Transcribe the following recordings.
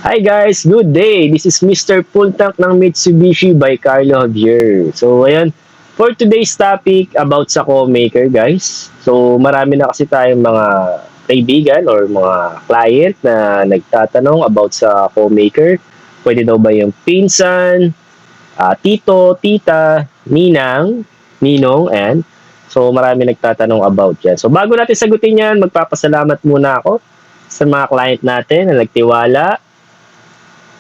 Hi guys, good day. This is Mr. Pultank ng Mitsubishi by Carlo Javier. So ayan, for today's topic about sa co-maker guys. So marami na kasi tayong mga kaibigan or mga client na nagtatanong about sa co-maker. Pwede daw ba yung pinsan, tito, tita, ninang, ninong, and so marami nagtatanong about yan. So bago natin sagutin yan, magpapasalamat muna ako sa mga client natin na nagtiwala,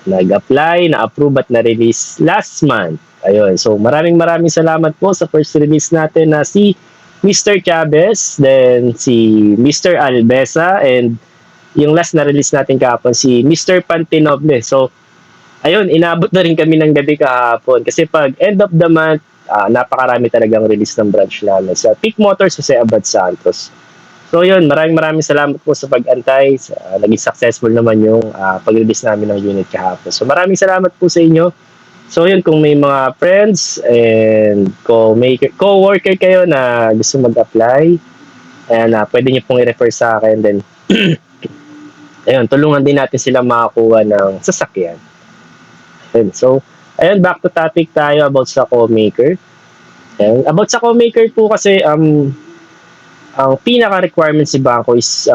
nag-apply, na-approve at na-release last month. Ayun. So, maraming salamat po sa first release natin na si Mr. Chavez, then si Mr. Albesa, and yung last na release natin kahapon, si Mr. Pantinoble. So, ayun, inabot na rin kami ng gabi kahapon. Kasi pag end of the month, napakarami talagang release ng branch namin sa Peak Motors Jose Abad Santos. So yun, maraming salamat po sa pag-antay. Naging successful naman yung pag-release namin ng unit kahapon. So maraming salamat po sa inyo. So yun, kung may mga friends and co-worker kayo na gusto mag-apply, ayan, pwede nyo pong i-refer sa akin. Then, ayun, tulungan din natin sila makakuha ng sasakyan. Ayun, so, ayun, back to topic tayo about sa co-maker. Ayun, about sa co-maker po kasi, ang pinaka-requirement si Bangko is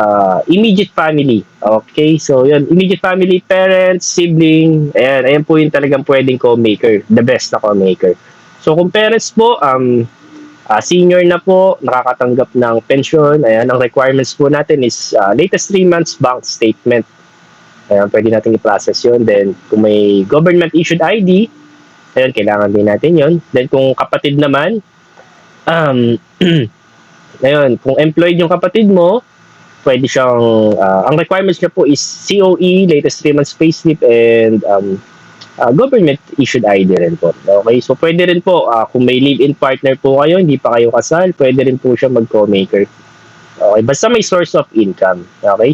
immediate family. Okay? So, yun. Immediate family, parents, sibling. Ayan po yung talagang pwedeng co-maker. The best na co-maker. So, kung parents po, senior na po, nakakatanggap ng pension. Ayan, ang requirements po natin is latest 3 months bank statement. Ayan, pwede natin i-process yun. Then, kung may government-issued ID, ayan, kailangan din natin yun. Then, kung kapatid naman, ngayon, kung employed yung kapatid mo, pwede siyang, ang requirements niya po is COE, latest 3 months payslip, and government-issued ID rin po. Okay, so pwede rin po, kung may live-in partner po kayo, hindi pa kayo kasal, pwede rin po siya mag-co-maker. Okay, basta may source of income. Okay?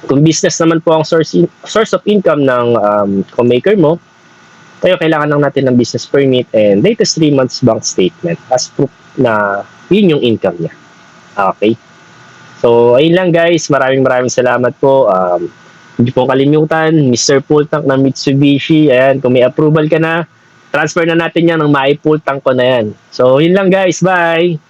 Kung business naman po ang source of income ng co-maker mo, tayo kailangan lang natin ng business permit and latest 3 months bank statement as proof na yun yung income niya. Okay. So, ayun lang guys. Maraming salamat po. Hindi po kalimutan, Mr. Pultank ng Mitsubishi. Ayan, kung may approval ka na, transfer na natin yan ng maipultank ko na yan. So, yun lang guys. Bye!